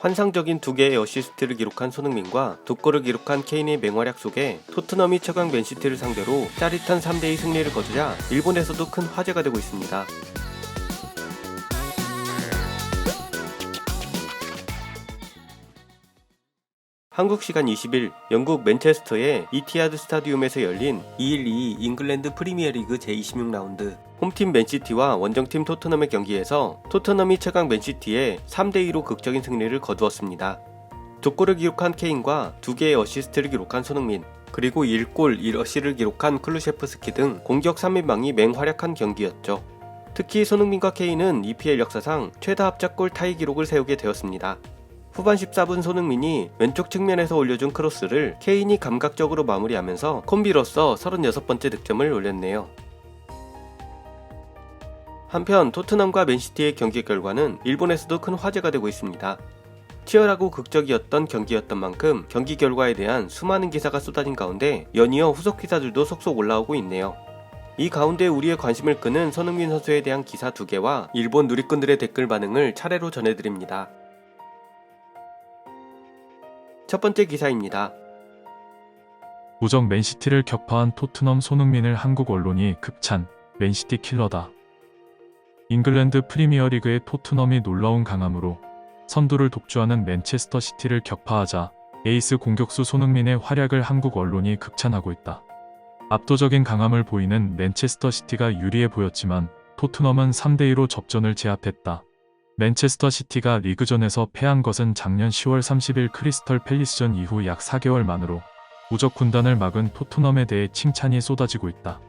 환상적인 2개의 어시스트를 기록한 손흥민과 2골을 기록한 케인의 맹활약 속에 토트넘이 최강 맨시티를 상대로 짜릿한 3대2 승리를 거두자 일본에서도 큰 화제가 되고 있습니다. 한국 시간 20일 영국 맨체스터의 이티하드 스타디움에서 열린 2022 잉글랜드 프리미어리그 제26라운드 홈팀 맨시티와 원정팀 토트넘의 경기에서 토트넘이 최강 맨시티에 3대2로 극적인 승리를 거두었습니다. 2골을 기록한 케인과 2개의 어시스트를 기록한 손흥민, 그리고 1골 1어시를 기록한 클루셰프스키 등 공격 3인방이 맹활약한 경기였죠. 특히 손흥민과 케인은 EPL 역사상 최다 합작골 타이 기록을 세우게 되었습니다. 후반 14분 손흥민이 왼쪽 측면에서 올려준 크로스를 케인이 감각적으로 마무리하면서 콤비로서 36번째 득점을 올렸네요. 한편 토트넘과 맨시티의 경기 결과는 일본에서도 큰 화제가 되고 있습니다. 치열하고 극적이었던 경기였던 만큼 경기 결과에 대한 수많은 기사가 쏟아진 가운데 연이어 후속 기사들도 속속 올라오고 있네요. 이 가운데 우리의 관심을 끄는 손흥민 선수에 대한 기사 2개와 일본 누리꾼들의 댓글 반응을 차례로 전해드립니다. 첫 번째 기사입니다. 무적 맨시티를 격파한 토트넘 손흥민을 한국 언론이 극찬, 맨시티 킬러다. 잉글랜드 프리미어리그의 토트넘이 놀라운 강함으로 선두를 독주하는 맨체스터 시티를 격파하자 에이스 공격수 손흥민의 활약을 한국 언론이 극찬하고 있다. 압도적인 강함을 보이는 맨체스터 시티가 유리해 보였지만 토트넘은 3대2로 접전을 제압했다. 맨체스터 시티가 리그전에서 패한 것은 작년 10월 30일 크리스털 팰리스전 이후 약 4개월 만으로 무적 군단을 막은 토트넘에 대해 칭찬이 쏟아지고 있다.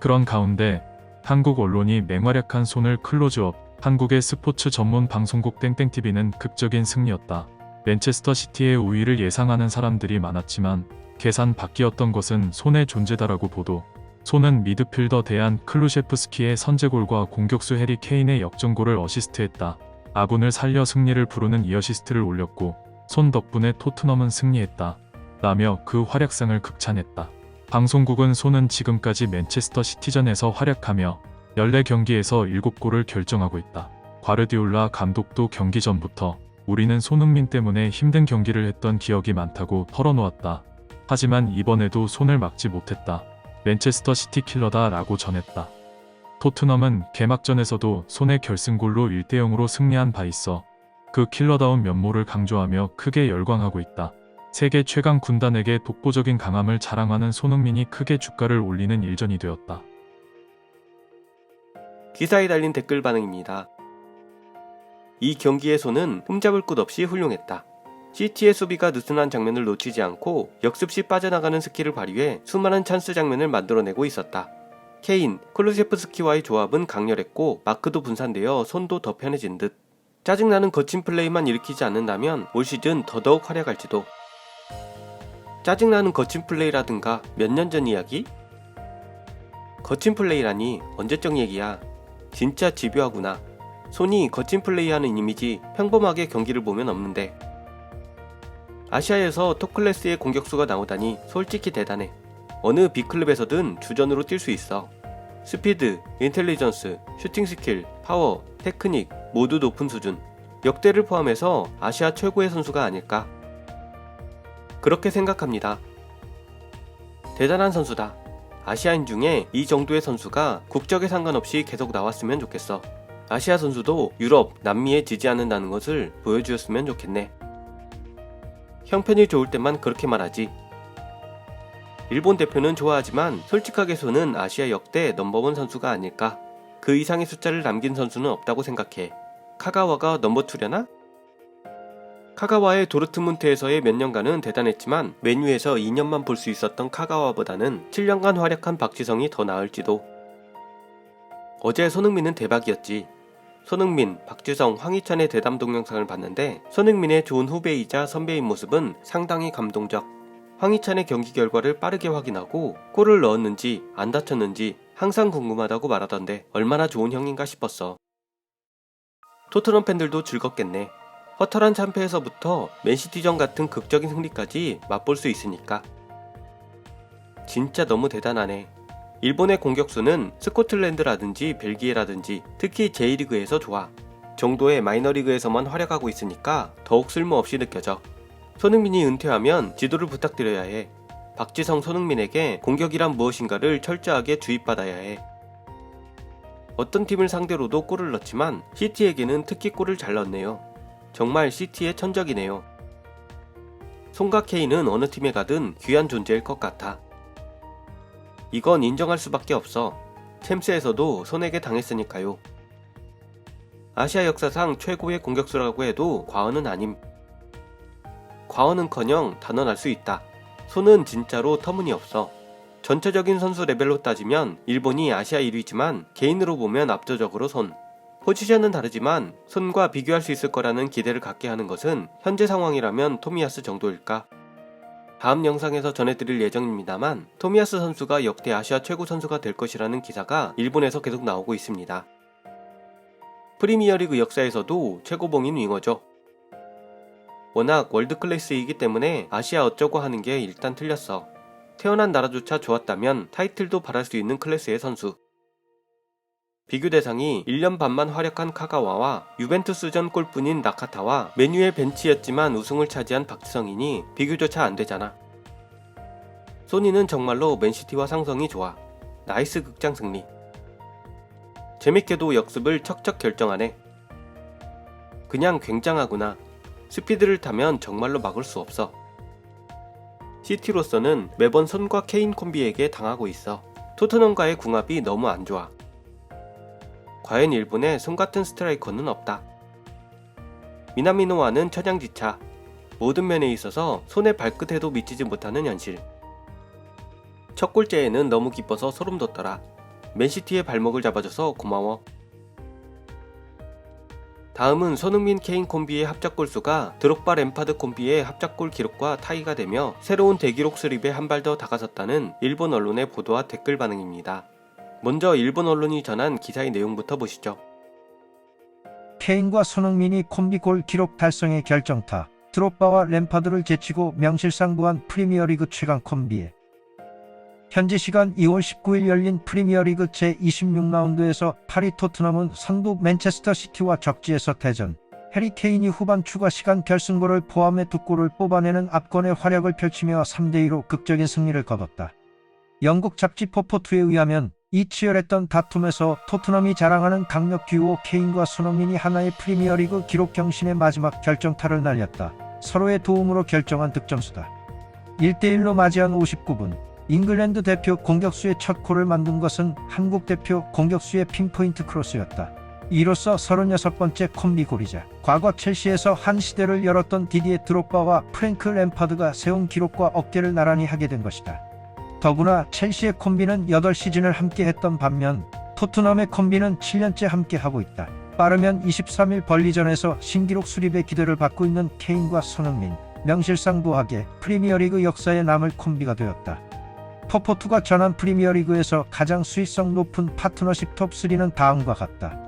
그런 가운데 한국 언론이 맹활약한 손을 클로즈업, 한국의 스포츠 전문 방송국 땡땡TV는 극적인 승리였다. 맨체스터 시티의 우위를 예상하는 사람들이 많았지만 계산 밖이었던 것은 손의 존재다라고 보도. 손은 미드필더 데안 클루셰프스키의 선제골과 공격수 해리 케인의 역전골을 어시스트했다. 아군을 살려 승리를 부르는 이 어시스트를 올렸고 손 덕분에 토트넘은 승리했다. 라며 그 활약상을 극찬했다. 방송국은 손은 지금까지 맨체스터 시티전에서 활약하며 14경기에서 7골을 결정하고 있다. 과르디올라 감독도 경기 전부터 우리는 손흥민 때문에 힘든 경기를 했던 기억이 많다고 털어놓았다. 하지만 이번에도 손을 막지 못했다. 맨체스터 시티 킬러다 라고 전했다. 토트넘은 개막전에서도 손의 결승골로 1대0으로 승리한 바 있어 그 킬러다운 면모를 강조하며 크게 열광하고 있다. 세계 최강 군단에게 독보적인 강함을 자랑하는 손흥민이 크게 주가를 올리는 일전이 되었다. 기사에 달린 댓글 반응입니다. 이 경기의 손은 흠잡을 곳 없이 훌륭했다. 시티의 수비가 느슨한 장면을 놓치지 않고 역습시 빠져나가는 스킬을 발휘해 수많은 찬스 장면을 만들어내고 있었다. 케인, 클루셰프스키와의 조합은 강렬했고 마크도 분산되어 손도 더 편해진 듯. 짜증나는 거친 플레이만 일으키지 않는다면 올 시즌 더더욱 활약할지도. 짜증나는 거친 플레이라든가 몇 년 전 이야기? 거친 플레이라니 언제적 얘기야. 진짜 집요하구나. 손이 거친 플레이하는 이미지 평범하게 경기를 보면 없는데. 아시아에서 톱클래스의 공격수가 나오다니 솔직히 대단해. 어느 빅클럽에서든 주전으로 뛸 수 있어. 스피드, 인텔리전스, 슈팅 스킬, 파워, 테크닉 모두 높은 수준. 역대를 포함해서 아시아 최고의 선수가 아닐까. 그렇게 생각합니다. 대단한 선수다. 아시아인 중에 이 정도의 선수가 국적에 상관없이 계속 나왔으면 좋겠어. 아시아 선수도 유럽, 남미에 지지 않는다는 것을 보여주었으면 좋겠네. 형편이 좋을 때만 그렇게 말하지. 일본 대표는 좋아하지만 솔직하게 손은 아시아 역대 넘버원 선수가 아닐까. 그 이상의 숫자를 남긴 선수는 없다고 생각해. 카가와가 넘버2려나? 카가와의 도르트문트에서의 몇 년간은 대단했지만 메뉴에서 2년만 볼 수 있었던 카가와보다는 7년간 활약한 박지성이 더 나을지도. 어제 손흥민은 대박이었지. 손흥민, 박지성, 황희찬의 대담 동영상을 봤는데 손흥민의 좋은 후배이자 선배인 모습은 상당히 감동적. 황희찬의 경기 결과를 빠르게 확인하고 골을 넣었는지 안 다쳤는지 항상 궁금하다고 말하던데 얼마나 좋은 형인가 싶었어. 토트넘 팬들도 즐겁겠네. 허탈한 참패에서부터 맨시티전 같은 극적인 승리까지 맛볼 수 있으니까. 진짜 너무 대단하네. 일본의 공격수는 스코틀랜드라든지 벨기에라든지 특히 J리그에서 좋아. 정도의 마이너리그에서만 활약하고 있으니까 더욱 쓸모없이 느껴져. 손흥민이 은퇴하면 지도를 부탁드려야 해. 박지성, 손흥민에게 공격이란 무엇인가를 철저하게 주입받아야 해. 어떤 팀을 상대로도 골을 넣지만 시티에게는 특히 골을 잘 넣네요. 정말 시티의 천적이네요. 손과 케인은 어느 팀에 가든 귀한 존재일 것 같아. 이건 인정할 수밖에 없어. 챔스에서도 손에게 당했으니까요. 아시아 역사상 최고의 공격수라고 해도 과언은 아님. 과언은커녕 단언할 수 있다. 손은 진짜로 터무니없어. 전체적인 선수 레벨로 따지면 일본이 아시아 1위지만 개인으로 보면 압도적으로 손. 포지션은 다르지만 손과 비교할 수 있을 거라는 기대를 갖게 하는 것은 현재 상황이라면 토미야스 정도일까? 다음 영상에서 전해드릴 예정입니다만 토미야스 선수가 역대 아시아 최고 선수가 될 것이라는 기사가 일본에서 계속 나오고 있습니다. 프리미어리그 역사에서도 최고봉인 윙어죠. 워낙 월드클래스이기 때문에 아시아 어쩌고 하는 게 일단 틀렸어. 태어난 나라조차 좋았다면 타이틀도 바랄 수 있는 클래스의 선수. 비교 대상이 1년 반만 활약한 카가와와 유벤투스전 골뿐인 나카타와 메뉴의 벤치였지만 우승을 차지한 박지성이니 비교조차 안되잖아. 소니는 정말로 맨시티와 상성이 좋아. 나이스 극장 승리. 재밌게도 역습을 척척 결정하네. 그냥 굉장하구나. 스피드를 타면 정말로 막을 수 없어. 시티로서는 매번 손과 케인 콤비에게 당하고 있어. 토트넘과의 궁합이 너무 안 좋아. 과연 일본에 손같은 스트라이커는 없다. 미나미노와는 천양지차. 모든 면에 있어서 손의 발끝에도 미치지 못하는 현실. 첫 골째에는 너무 기뻐서 소름 돋더라. 맨시티의 발목을 잡아줘서 고마워. 다음은 손흥민 케인 콤비의 합작골수가 드록바 램파드 콤비의 합작골 기록과 타이가 되며 새로운 대기록 수립에 한 발 더 다가섰다는 일본 언론의 보도와 댓글 반응입니다. 먼저 일본 언론이 전한 기사의 내용부터 보시죠. 케인과 손흥민이 콤비골 기록 달성의 결정타. 드록바와 램파드를 제치고 명실상부한 프리미어리그 최강 콤비에. 현지 시간 2월 19일 열린 프리미어리그 제26라운드에서 파리 토트넘은 선두 맨체스터 시티와 적지에서 대전. 해리 케인이 후반 추가 시간 결승골을 포함해 2골을 뽑아내는 압권의 활약을 펼치며 3대2로 극적인 승리를 거뒀다. 영국 잡지 포포투에 의하면 이 치열했던 다툼에서 토트넘이 자랑하는 강력 듀오 케인과 손흥민이 하나의 프리미어리그 기록 경신의 마지막 결정타를 날렸다. 서로의 도움으로 결정한 득점수다. 1대1로 맞이한 59분. 잉글랜드 대표 공격수의 첫 골을 만든 것은 한국 대표 공격수의 핀포인트 크로스였다. 이로써 36번째 콤비골이자 과거 첼시에서 한 시대를 열었던 디디에 드록바와 프랭크 램파드가 세운 기록과 어깨를 나란히 하게 된 것이다. 더구나 첼시의 콤비는 8시즌을 함께했던 반면 토트넘의 콤비는 7년째 함께하고 있다. 빠르면 23일 벌리전에서 신기록 수립의 기대를 받고 있는 케인과 손흥민, 명실상부하게 프리미어리그 역사에 남을 콤비가 되었다. 포포투가 전한 프리미어리그에서 가장 수익성 높은 파트너십 톱3는 다음과 같다.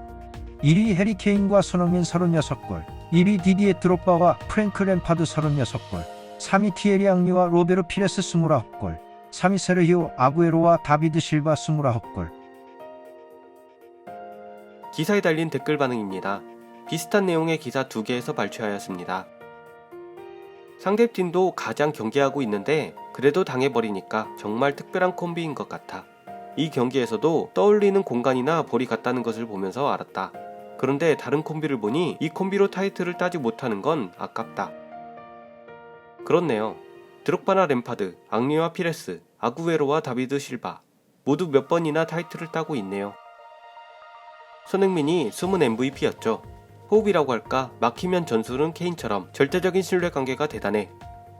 1위 해리 케인과 손흥민 36골, 2위 디디에 드록바와 프랭크 램파드 36골, 3위 티에리 앙리와 로베르 피레스 29골, 3위 세르히오 아구에로와 다비드 실바 29골. 기사에 달린 댓글 반응입니다. 비슷한 내용의 기사 2개에서 발췌하였습니다. 상대팀도 가장 경계하고 있는데 그래도 당해버리니까 정말 특별한 콤비인 것 같아. 이 경기에서도 떠올리는 공간이나 볼이 같다는 것을 보면서 알았다. 그런데 다른 콤비를 보니 이 콤비로 타이틀을 따지 못하는 건 아깝다. 그렇네요. 드록바나 램파드, 앙리와 피레스, 아구에로와 다비드 실바 모두 몇 번이나 타이틀을 따고 있네요. 손흥민이 숨은 MVP였죠. 호흡이라고 할까? 막히면 전술은 케인처럼 절대적인 신뢰관계가 대단해.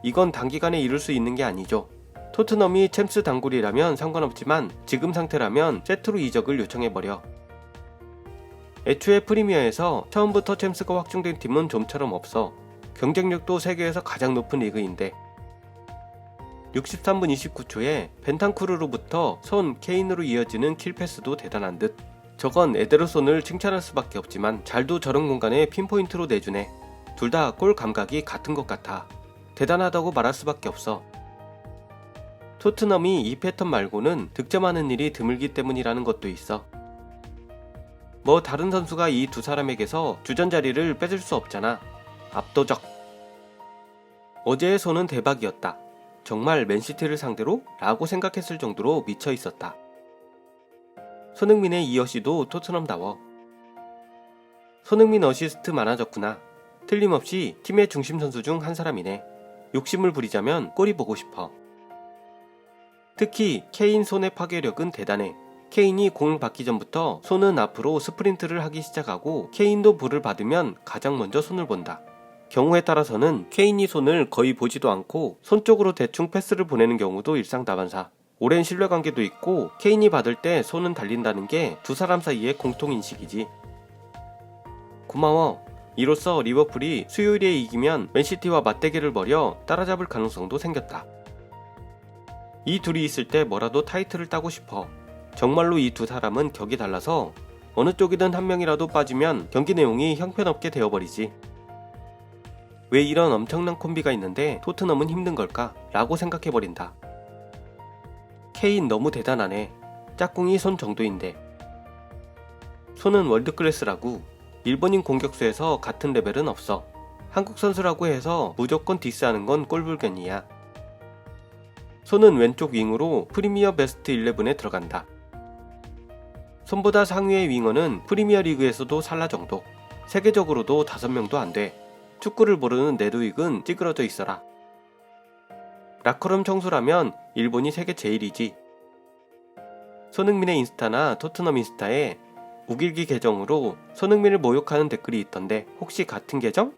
이건 단기간에 이룰 수 있는 게 아니죠. 토트넘이 챔스 단골이라면 상관없지만 지금 상태라면 세트로 이적을 요청해버려. 애초에 프리미어에서 처음부터 챔스가 확정된 팀은 좀처럼 없어. 경쟁력도 세계에서 가장 높은 리그인데 63분 29초에 벤탄쿠르로부터 손 케인으로 이어지는 킬패스도 대단한 듯. 저건 에데르손을 칭찬할 수밖에 없지만 잘도 저런 공간에 핀포인트로 내주네. 둘 다 골 감각이 같은 것 같아. 대단하다고 말할 수밖에 없어. 토트넘이 이 패턴 말고는 득점하는 일이 드물기 때문이라는 것도 있어. 뭐 다른 선수가 이 두 사람에게서 주전 자리를 뺏을 수 없잖아. 압도적. 어제의 손은 대박이었다. 정말 맨시티를 상대로? 라고 생각했을 정도로 미쳐 있었다. 손흥민의 이 어시도 토트넘다워. 손흥민 어시스트 많아졌구나. 틀림없이 팀의 중심 선수 중 한 사람이네. 욕심을 부리자면 골이 보고 싶어. 특히 케인 손의 파괴력은 대단해. 케인이 공을 받기 전부터 손은 앞으로 스프린트를 하기 시작하고 케인도 볼을 받으면 가장 먼저 손을 본다. 경우에 따라서는 케인이 손을 거의 보지도 않고 손 쪽으로 대충 패스를 보내는 경우도 일상다반사. 오랜 신뢰관계도 있고 케인이 받을 때 손은 달린다는 게 두 사람 사이의 공통인식이지. 고마워. 이로써 리버풀이 수요일에 이기면 맨시티와 맞대결을 벌여 따라잡을 가능성도 생겼다. 이 둘이 있을 때 뭐라도 타이틀을 따고 싶어. 정말로 이 두 사람은 격이 달라서 어느 쪽이든 한 명이라도 빠지면 경기 내용이 형편없게 되어버리지. 왜 이런 엄청난 콤비가 있는데 토트넘은 힘든 걸까? 라고 생각해버린다. 케인 너무 대단하네. 짝꿍이 손 정도인데. 손은 월드클래스라고. 일본인 공격수에서 같은 레벨은 없어. 한국 선수라고 해서 무조건 디스하는 건 꼴불견이야. 손은 왼쪽 윙으로 프리미어 베스트 11에 들어간다. 손보다 상위의 윙어는 프리미어 리그에서도 살라 정도. 세계적으로도 5명도 안 돼. 축구를 모르는 네드윅은 찌그러져 있어라. 라커룸 청소라면 일본이 세계 제일이지. 손흥민의 인스타나 토트넘 인스타에 우길기 계정으로 손흥민을 모욕하는 댓글이 있던데 혹시 같은 계정?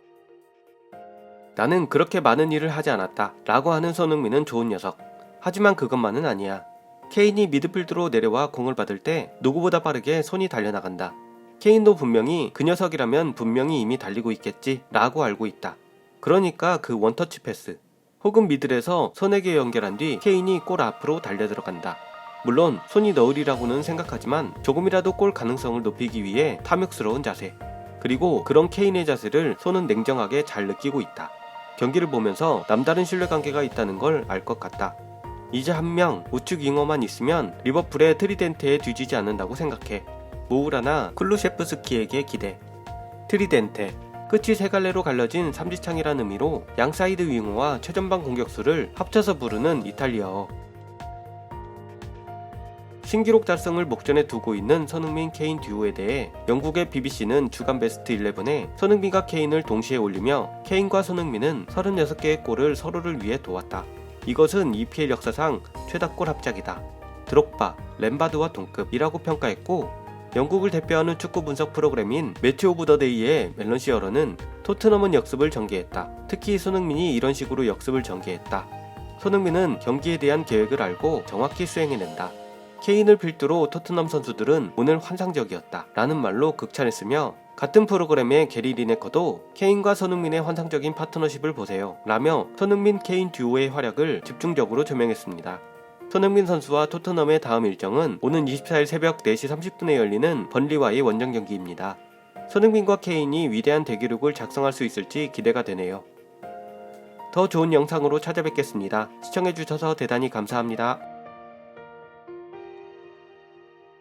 나는 그렇게 많은 일을 하지 않았다 라고 하는 손흥민은 좋은 녀석. 하지만 그것만은 아니야. 케인이 미드필드로 내려와 공을 받을 때 누구보다 빠르게 손이 달려나간다. 케인도 분명히 그 녀석이라면 분명히 이미 달리고 있겠지 라고 알고 있다. 그러니까 그 원터치 패스 혹은 미들에서 손에게 연결한 뒤 케인이 골 앞으로 달려 들어간다. 물론 손이 너으리라고는 생각하지만 조금이라도 골 가능성을 높이기 위해 탐욕스러운 자세. 그리고 그런 케인의 자세를 손은 냉정하게 잘 느끼고 있다. 경기를 보면서 남다른 신뢰관계가 있다는 걸 알 것 같다. 이제 한 명 우측 윙어만 있으면 리버풀의 트리덴테에 뒤지지 않는다고 생각해. 모우라나 클루셰프스키에게 기대. 트리덴테 끝이 세 갈래로 갈라진 삼지창이라는 의미로 양사이드 윙어와 최전방 공격수를 합쳐서 부르는 이탈리아어. 신기록 달성을 목전에 두고 있는 손흥민 케인 듀오에 대해 영국의 BBC는 주간 베스트 11에 손흥민과 케인을 동시에 올리며 케인과 손흥민은 36개의 골을 서로를 위해 도왔다. 이것은 EPL 역사상 최다골 합작이다. 드록바, 램바드와 동급이라고 평가했고 영국을 대표하는 축구 분석 프로그램인 매치 오브 더 데이의 멜런 시어러는 토트넘은 역습을 전개했다. 특히 손흥민이 이런 식으로 역습을 전개했다. 손흥민은 경기에 대한 계획을 알고 정확히 수행해낸다. 케인을 필두로 토트넘 선수들은 오늘 환상적이었다 라는 말로 극찬했으며 같은 프로그램의 게리 리네커도 케인과 손흥민의 환상적인 파트너십을 보세요 라며 손흥민 케인 듀오의 활약을 집중적으로 조명했습니다. 손흥민 선수와 토트넘의 다음 일정은 오는 24일 새벽 4시 30분에 열리는 번리와의 원정 경기입니다. 손흥민과 케인이 위대한 대기록을 작성할 수 있을지 기대가 되네요. 더 좋은 영상으로 찾아뵙겠습니다. 시청해주셔서 대단히 감사합니다.